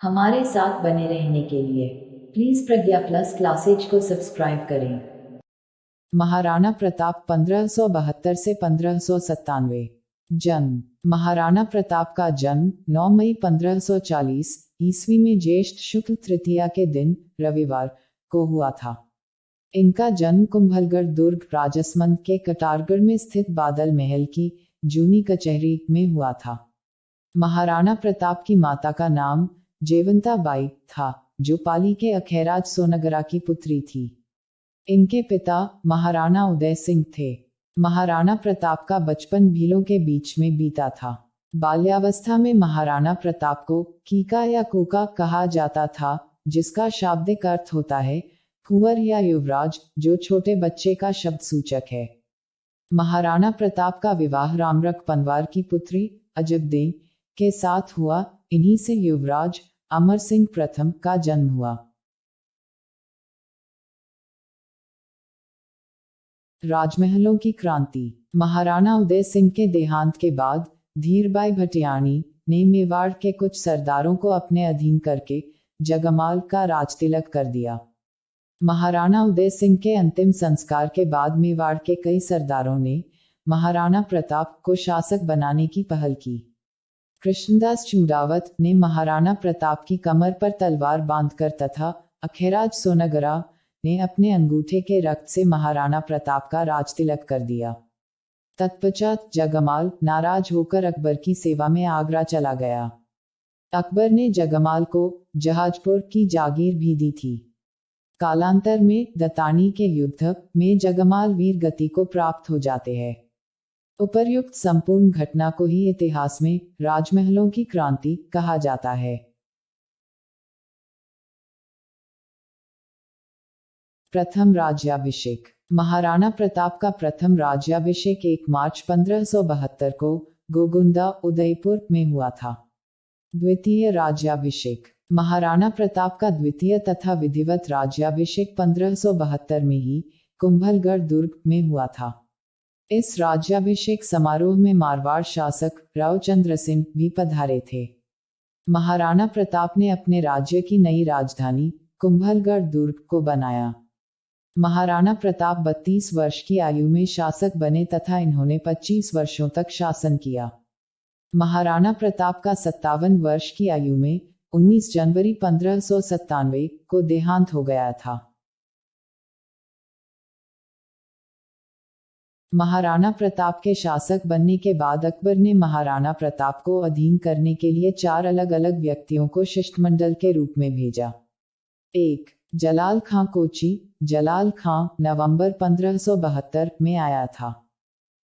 हमारे साथ बने रहने के लिए प्लीज प्रज्ञा प्लस क्लासेज को सब्सक्राइब करें। महाराणा प्रताप 1572 से 1597। जन्म। महाराणा प्रताप का जन्म 9 मई 1540 ईस्वी में ज्येष्ठ शुक्ल तृतीया के दिन रविवार को हुआ था। इनका जन्म कुंभलगढ़ दुर्ग राजसमंद के कटारगढ़ में स्थित बादल महल की जूनी कचहरी में हुआ था। महाराणा प्रताप की माता का नाम जेवंता बाई था, जो पाली के अखैराज सोनगरा की पुत्री थी। इनके पिता महाराणा उदय सिंह थे। महाराणा प्रताप का बचपन भीलों के बीच में बीता था। बाल्यावस्था में महाराणा प्रताप को कीका या कोका कहा जाता था, जिसका शाब्दिक अर्थ होता है कुंवर या युवराज, जो छोटे बच्चे का शब्द सूचक है। महाराणा प्रताप का विवाह रामरख पनवार की पुत्री अजबदेव के साथ हुआ। इन्हीं से युवराज अमर सिंह प्रथम का जन्म हुआ। राजमहलों की क्रांति। महाराणा उदय सिंह के देहांत के बाद धीरबाई भटियाणी ने मेवाड़ के कुछ सरदारों को अपने अधीन करके जगमाल का राजतिलक कर दिया। महाराणा उदय सिंह के अंतिम संस्कार के बाद मेवाड़ के कई सरदारों ने महाराणा प्रताप को शासक बनाने की पहल की। कृष्णदास चूड़ावत ने महाराणा प्रताप की कमर पर तलवार बांधकर तथा अखैराज सोनगरा ने अपने अंगूठे के रक्त से महाराणा प्रताप का राजतिलक कर दिया। तत्पश्चात जगमाल नाराज होकर अकबर की सेवा में आगरा चला गया। अकबर ने जगमाल को जहाजपुर की जागीर भी दी थी। कालांतर में दतानी के युद्ध में जगमाल वीर गति को प्राप्त हो जाते हैं। उपर्युक्त संपूर्ण घटना को ही इतिहास में राजमहलों की क्रांति कहा जाता है। प्रथम राज्याभिषेक। महाराणा प्रताप का प्रथम राज्याभिषेक 1 मार्च 1572 को गोगुंदा उदयपुर में हुआ था। द्वितीय राज्याभिषेक। महाराणा प्रताप का द्वितीय तथा विधिवत राज्याभिषेक 1572 में ही कुंभलगढ़ दुर्ग में हुआ था। इस राज्याभिषेक समारोह में मारवाड़ शासक रावचंद्र सिंह भी पधारे थे। महाराणा प्रताप ने अपने राज्य की नई राजधानी कुंभलगढ़ दुर्ग को बनाया। महाराणा प्रताप 32 वर्ष की आयु में शासक बने तथा इन्होंने 25 वर्षों तक शासन किया। महाराणा प्रताप का 57 वर्ष की आयु में 19 जनवरी 1597 को देहांत हो गया था। महाराणा प्रताप के शासक बनने के बाद अकबर ने महाराणा प्रताप को अधीन करने के लिए 4 अलग अलग व्यक्तियों को शिष्टमंडल के रूप में भेजा। 1. जलाल खां कोची। जलाल खां नवंबर 1572 में आया था।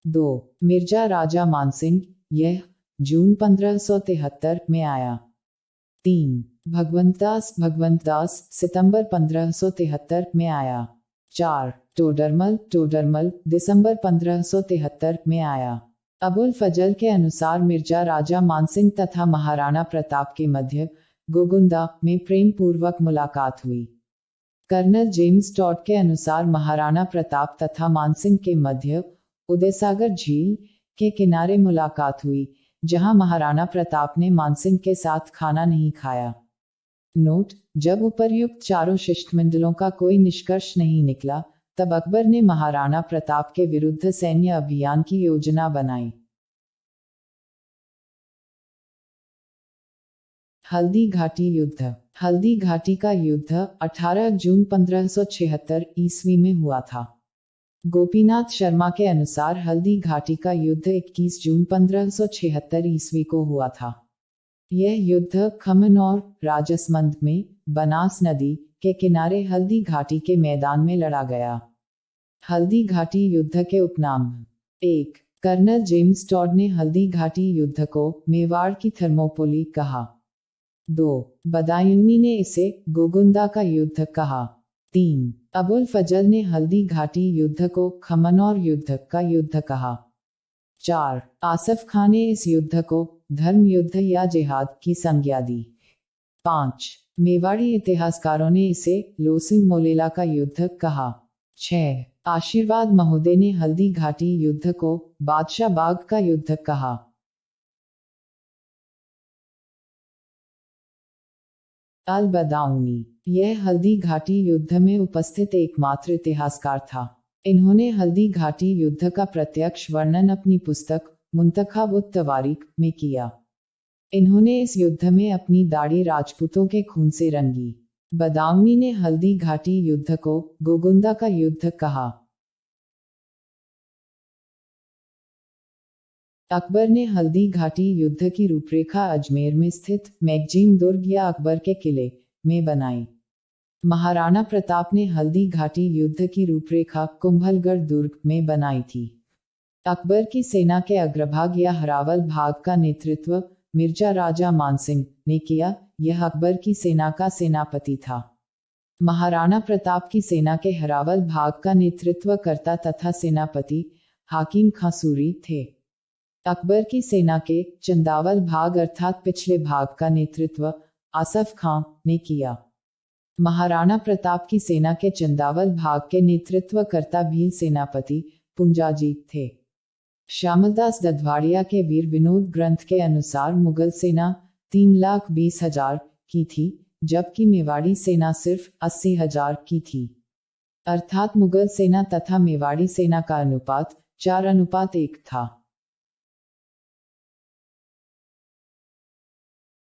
2. मिर्जा राजा मानसिंह। यह जून 1573 में आया। 3. भगवंतदास सितंबर 1573 में आया। 4. टोडरमल दिसंबर 1573 में आया। अबुल फजल के अनुसार मिर्जा राजा मानसिंह तथा महाराणा प्रताप के मध्य गोगुंदा में प्रेम पूर्वक मुलाकात हुई। कर्नल जेम्स टॉड के अनुसार महाराणा प्रताप तथा मानसिंह के मध्य उदयसागर झील के किनारे मुलाकात हुई, जहां महाराणा प्रताप ने मानसिंह के साथ खाना नहीं खाया। नोट: जब उपर्युक्त चारों शिष्टमंडलों का कोई निष्कर्ष नहीं निकला, तब अकबर ने महाराणा प्रताप के विरुद्ध सैन्य अभियान की योजना बनाई। हल्दी घाटी युद्ध। हल्दी घाटी का युद्ध 18 जून 1576 ईस्वी में हुआ था। गोपीनाथ शर्मा के अनुसार हल्दी घाटी का युद्ध 21 जून 1576 ईस्वी को हुआ था। यह युद्ध खमन और राजसमंद में बनास नदी के किनारे हल्दी घाटी के मैदान में लड़ा गया। हल्दी घाटी युद्ध के उपनाम। 1. कर्नल जेम्स टॉड ने हल्दी घाटी युद्ध को मेवाड़ की थर्मोपोली कहा। 2. बदायूंनी ने इसे गोगुंदा का युद्ध कहा। 3. अबुल फजल ने हल्दी घाटी युद्ध को खमनौर युद्ध का युद्ध कहा। 4. आसफ खान ने इस युद्ध को धर्म युद्ध या जिहाद की संज्ञा दी। 5. मेवाड़ी इतिहासकारों ने इसे लोसिंग मोलेला का युद्ध कहा। 6. आशीर्वाद महोदय ने हल्दी घाटी युद्ध को बादशाह बाग का युद्ध कहा। अल बदाऊनी, यह हल्दी घाटी युद्ध में उपस्थित एकमात्र इतिहासकार था। इन्होंने हल्दी घाटी युद्ध का प्रत्यक्ष वर्णन अपनी पुस्तक मुंतखाब उत तवारीख में किया। इन्होंने इस युद्ध में अपनी दाढ़ी राजपूतों के खून से रंगी। बदाऊनी ने हल्दी घाटी युद्ध को गोगुंदा का युद्ध कहा। अकबर ने हल्दी घाटी युद्ध की रूपरेखा अजमेर में स्थित मैगजीम दुर्ग या अकबर के किले में बनाई। महाराणा प्रताप ने हल्दी घाटी युद्ध की रूपरेखा कुंभलगढ़ दुर्ग में बनाई थी। अकबर की सेना के अग्रभाग या हरावल भाग का नेतृत्व मिर्जा राजा मानसिंह ने किया। यह अकबर की सेना का सेनापति था। महाराणा प्रताप की सेना के हरावल भाग का नेतृत्व करता तथा सेनापति हाकिम खां सूरी थे। अकबर की सेना के चंदावल भाग अर्थात पिछले भाग का नेतृत्व आसफ खां ने किया। महाराणा प्रताप की सेना के चंदावल भाग के नेतृत्व करता भील सेनापति पुंजाजीत थे। श्यामलदास दधवाड़िया के वीर विनोद ग्रंथ के अनुसार मुगल सेना 3,20,000 की थी, जबकि मेवाड़ी सेना सिर्फ 80,000 की थी। अर्थात मुगल सेना तथा मेवाड़ी सेना का अनुपात 4:1 था।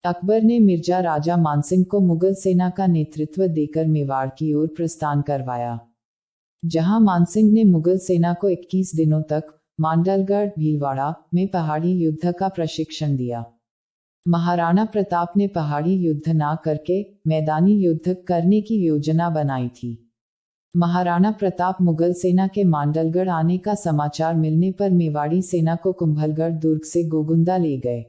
अकबर ने मिर्जा राजा मानसिंह को मुगल सेना का नेतृत्व देकर मेवाड़ की ओर प्रस्थान करवाया, जहां मानसिंह ने मुगल सेना को 21 दिनों तक मांडलगढ़ भीलवाड़ा में पहाड़ी युद्ध का प्रशिक्षण दिया। महाराणा प्रताप ने पहाड़ी युद्ध ना करके मैदानी युद्ध करने की योजना बनाई थी। महाराणा प्रताप मुगल सेना के मांडलगढ़ आने का समाचार मिलने पर मेवाड़ी सेना को कुंभलगढ़ दुर्ग से गोगुंदा ले गए।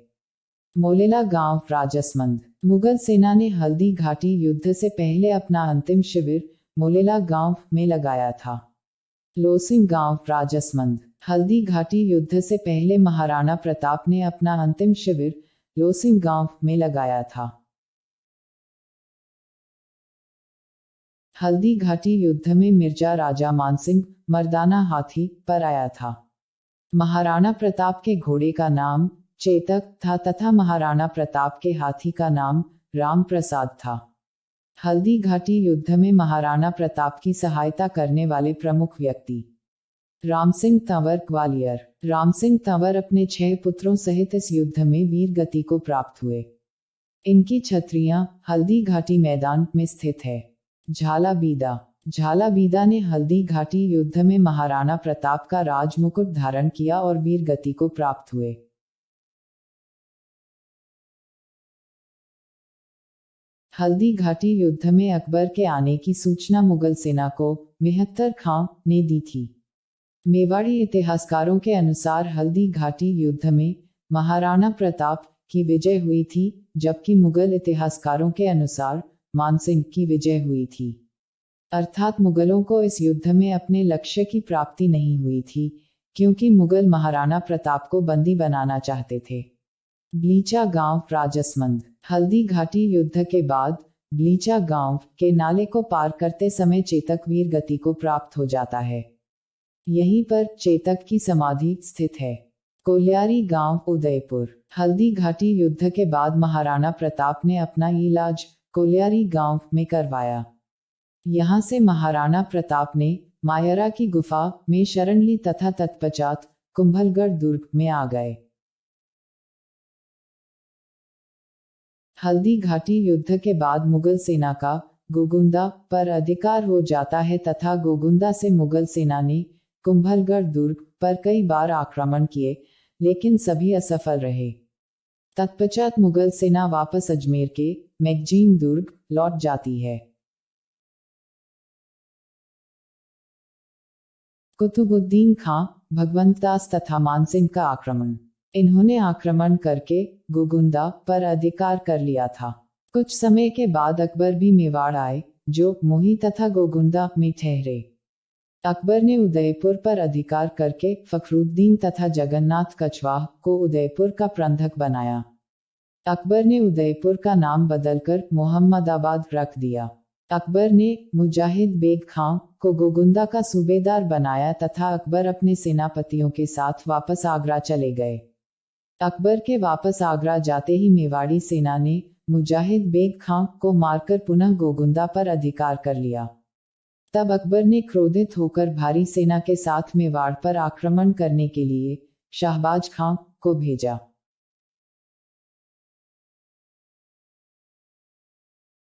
मोलेला गांव राजसमंद, मुगल सेना ने हल्दी घाटी युद्ध से पहले अपना अंतिम शिविर मोलेला गांव में लगाया था। लोसिंग गांव राजसमंद, हल्दी घाटी युद्ध से पहले महाराणा प्रताप ने अपना अंतिम शिविर लोसिंग गांव में लगाया था। हल्दी घाटी युद्ध में मिर्जा राजा मानसिंह मर्दाना हाथी पर आया था। महाराणा प्रताप के घोड़े का नाम चेतक था तथा महाराणा प्रताप के हाथी का नाम राम प्रसाद था। हल्दी घाटी युद्ध में महाराणा प्रताप की सहायता करने वाले प्रमुख व्यक्ति राम सिंह तंवर ग्वालियर। राम सिंह तंवर अपने 6 पुत्रों सहित इस युद्ध में वीर गति को प्राप्त हुए। इनकी छत्रियां हल्दी घाटी मैदान में स्थित है। झालाबीदा, झालाबीदा ने हल्दी घाटी युद्ध में महाराणा प्रताप का राजमुकुट धारण किया और वीर गति को प्राप्त हुए। हल्दी घाटी युद्ध में अकबर के आने की सूचना मुगल सेना को मेहत्तर खां ने दी थी। मेवाड़ी इतिहासकारों के अनुसार हल्दी घाटी युद्ध में महाराणा प्रताप की विजय हुई थी, जबकि मुगल इतिहासकारों के अनुसार मानसिंह की विजय हुई थी। अर्थात मुगलों को इस युद्ध में अपने लक्ष्य की प्राप्ति नहीं हुई थी, क्योंकि मुगल महाराणा प्रताप को बंदी बनाना चाहते थे। ब्लीचा गांव राजसमंद, हल्दी घाटी युद्ध के बाद ब्लीचा गांव के नाले को पार करते समय चेतक वीर गति को प्राप्त हो जाता है। यहीं पर चेतक की समाधि स्थित है। कोल्यारी गांव उदयपुर, हल्दी घाटी युद्ध के बाद महाराणा प्रताप ने अपना इलाज कोल्यारी गांव में करवाया। यहां से महाराणा प्रताप ने मायरा की गुफा में शरण ली तथा तत्पश्चात कुंभलगढ़ दुर्ग में आ गए। हल्दी घाटी युद्ध के बाद मुगल सेना का गोगुंदा पर अधिकार हो जाता है तथा गोगुंदा से मुगल सेना ने कुंभलगढ़ दुर्ग पर कई बार आक्रमण किए, लेकिन सभी असफल रहे। तत्पश्चात मुगल सेना वापस अजमेर के मैगजीम दुर्ग लौट जाती है। कुतुबुद्दीन खां, भगवंतदास तथा मानसिंह का आक्रमण। इन्होंने आक्रमण करके गोगुंदा पर अधिकार कर लिया था। कुछ समय के बाद अकबर भी मेवाड़ आए, जो मोही तथा गोगुंदा में ठहरे। अकबर ने उदयपुर पर अधिकार करके फखरुद्दीन तथा जगन्नाथ कछवाह को उदयपुर का प्रबंधक बनाया। अकबर ने उदयपुर का नाम बदलकर मोहम्मदाबाद रख दिया। अकबर ने मुजाहिद बेग खां को गोगुंदा का सूबेदार बनाया तथा अकबर अपने सेनापतियों के साथ वापस आगरा चले गए। अकबर के वापस आगरा जाते ही मेवाड़ी सेना ने मुजाहिद बेग खां को मारकर पुनः गोगुंदा पर अधिकार कर लिया। तब अकबर ने क्रोधित होकर भारी सेना के साथ मेवाड़ पर आक्रमण करने के लिए शाहबाज खां को भेजा।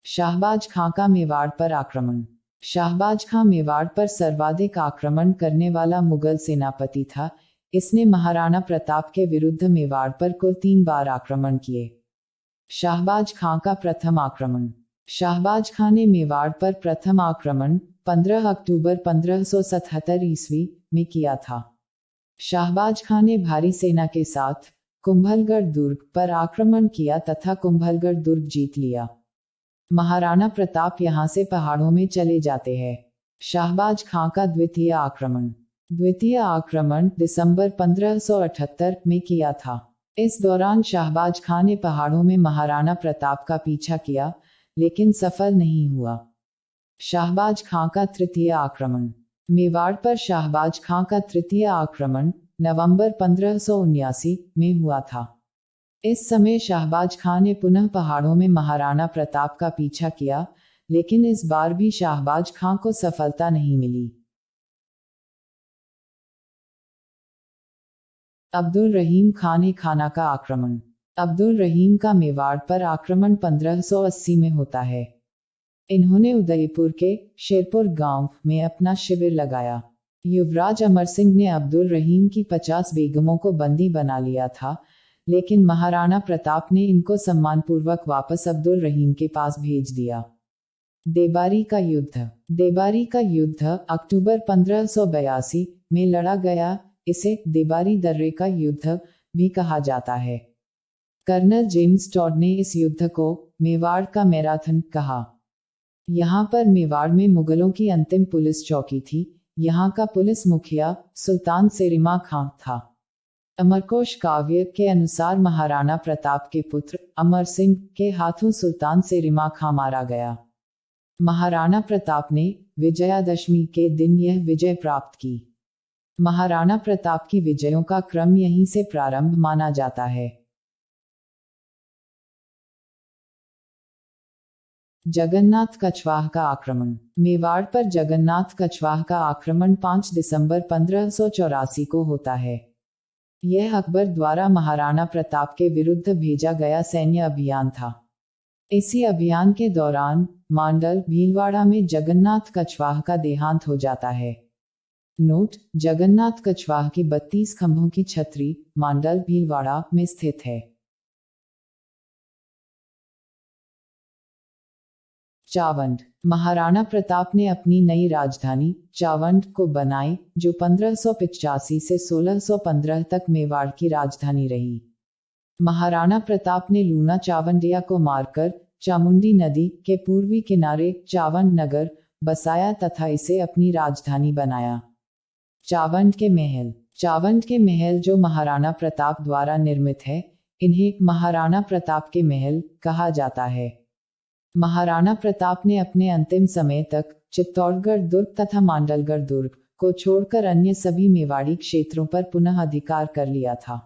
शाहबाज खां का मेवाड़ पर आक्रमण। शाहबाज खां मेवाड़ पर सर्वाधिक आक्रमण करने वाला मुगल सेनापति था। इसने महाराणा प्रताप के विरुद्ध मेवाड़ पर कुल 3 बार आक्रमण किए। शाहबाज खां का प्रथम आक्रमण। शाहबाज खां ने मेवाड़ पर प्रथम आक्रमण 15 अक्टूबर 1577 ईस्वी में किया था। शाहबाज खां ने भारी सेना के साथ कुंभलगढ़ दुर्ग पर आक्रमण किया तथा कुंभलगढ़ दुर्ग जीत लिया। महाराणा प्रताप यहां से पहाड़ों में चले जाते हैं। शाहबाज खां का द्वितीय आक्रमण। द्वितीय आक्रमण दिसंबर 1578 में किया था। इस दौरान शाहबाज खां ने पहाड़ों में महाराणा प्रताप का पीछा किया, लेकिन सफल नहीं हुआ। शाहबाज खां का तृतीय आक्रमण। मेवाड़ पर शाहबाज खां का तृतीय आक्रमण नवंबर 1579 में हुआ था। इस समय शाहबाज खां ने पुनः पहाड़ों में महाराणा प्रताप का पीछा किया, लेकिन इस बार भी शाहबाज खां को सफलता नहीं मिली। अब्दुल रहीम खान ने खाना का आक्रमण। अब्दुल रहीम का मेवाड़ पर आक्रमण 1580 में होता है। इन्होंने उदयपुर के शेरपुर गांव में अपना शिविर लगाया। युवराज अमर सिंह ने अब्दुल रहीम की 50 बेगमों को बंदी बना लिया था, लेकिन महाराणा प्रताप ने इनको सम्मानपूर्वक वापस अब्दुल रहीम के पास भेज दिया। देबारी का युद्ध। देबारी का युद्ध अक्टूबर 1582 में लड़ा गया। इसे देबारी दर्रे का युद्ध भी कहा जाता है। कर्नल जेम्स टॉड ने इस युद्ध को मेवाड़ का मैराथन कहा। यहाँ पर मेवाड़ में मुगलों की अंतिम पुलिस चौकी थी। यहाँ का पुलिस मुखिया सुल्तान सेरिमा खां था। अमरकोश काव्य के अनुसार महाराणा प्रताप के पुत्र अमर सिंह के हाथों सुल्तान सेरिमा खां मारा गया। महाराणा प्रताप ने विजयादशमी के दिन यह विजय प्राप्त की। महाराणा प्रताप की विजयों का क्रम यहीं से प्रारंभ माना जाता है। जगन्नाथ कछवाह का आक्रमण। मेवाड़ पर जगन्नाथ कछवाह का आक्रमण 5 दिसंबर 1584 को होता है। यह अकबर द्वारा महाराणा प्रताप के विरुद्ध भेजा गया सैन्य अभियान था। इसी अभियान के दौरान मांडल भीलवाड़ा में जगन्नाथ कछवाह का देहांत हो जाता है। नोट: जगन्नाथ कछवाह की 32 खंभों की छतरी मांडल भीलवाड़ा में स्थित है। चावंड। महाराणा प्रताप ने अपनी नई राजधानी चावंड को बनाई, जो 1585 से 1615 तक मेवाड़ की राजधानी रही। महाराणा प्रताप ने लूना चावंडिया को मारकर चामुंडी नदी के पूर्वी किनारे चावंड नगर बसाया तथा इसे अपनी राजधानी बनाया। चावंड के महल। चावंड के महल जो महाराणा प्रताप द्वारा निर्मित है, इन्हें महाराणा प्रताप के महल कहा जाता है। महाराणा प्रताप ने अपने अंतिम समय तक चित्तौड़गढ़ दुर्ग तथा मांडलगढ़ दुर्ग को छोड़कर अन्य सभी मेवाड़ी क्षेत्रों पर पुनः अधिकार कर लिया था।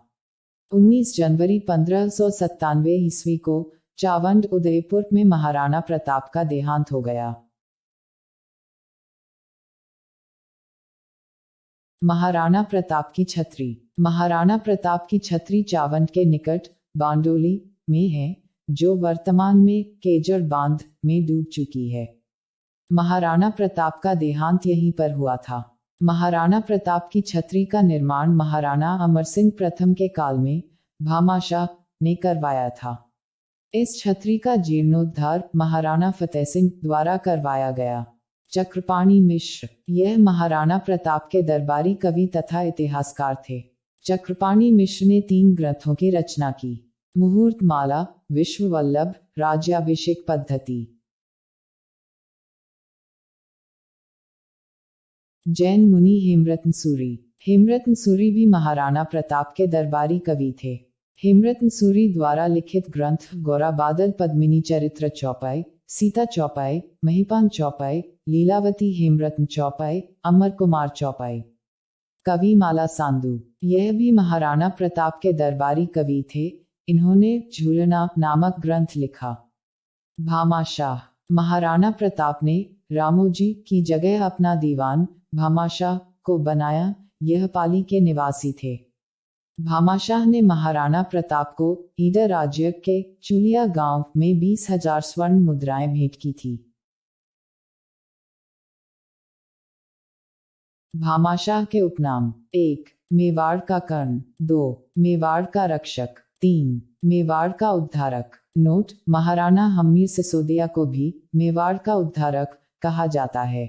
19 जनवरी 1597 ईस्वी को चावंड उदयपुर में महाराणा प्रताप का देहांत हो गया। महाराणा प्रताप की छतरी। महाराणा प्रताप की छतरी चावंड के निकट बांडोली में है, जो वर्तमान में केजड़ बांध में डूब चुकी है। महाराणा प्रताप का देहांत यहीं पर हुआ था। महाराणा प्रताप की छतरी का निर्माण महाराणा अमर सिंह प्रथम के काल में भामाशाह ने करवाया था। इस छतरी का जीर्णोद्धार महाराणा फतेह सिंह द्वारा करवाया गया। चक्रपाणी मिश्र। यह महाराणा प्रताप के दरबारी कवि तथा इतिहासकार थे। चक्रपाणी मिश्र ने 3 ग्रंथों की रचना की: मुहूर्त माला, विश्व वल्लभ, राज्याभिषेक पद्धति। जैन मुनि हेमरत्न सूरी। हेमरत्न सूरी भी महाराणा प्रताप के दरबारी कवि थे। हेमरत्न सूरी द्वारा लिखित ग्रंथ गौरा बादल, पद्मिनी चरित्र चौपाई, सीता चौपाई, महिपान चौपाई, लीलावती हेमरत्न चौपाई, अमर कुमार चौपाई, कवि माला सांदू। यह भी महाराणा प्रताप के दरबारी कवि थे। इन्होंने झूलना नामक ग्रंथ लिखा। भामाशाह। महाराणा प्रताप ने रामोजी की जगह अपना दीवान भामाशाह को बनाया। यह पाली के निवासी थे। भामाशाह ने महाराणा प्रताप को ईडर राज्य के चुलिया गांव में 20,000 स्वर्ण मुद्राएं भेंट की थी। भामाशाह के उपनाम: 1. मेवाड़ का कर्ण, 2. मेवाड़ का रक्षक, 3. मेवाड़ का उद्धारक। नोट: महाराणा हम्मीर सिसोदिया को भी मेवाड़ का उद्धारक कहा जाता है।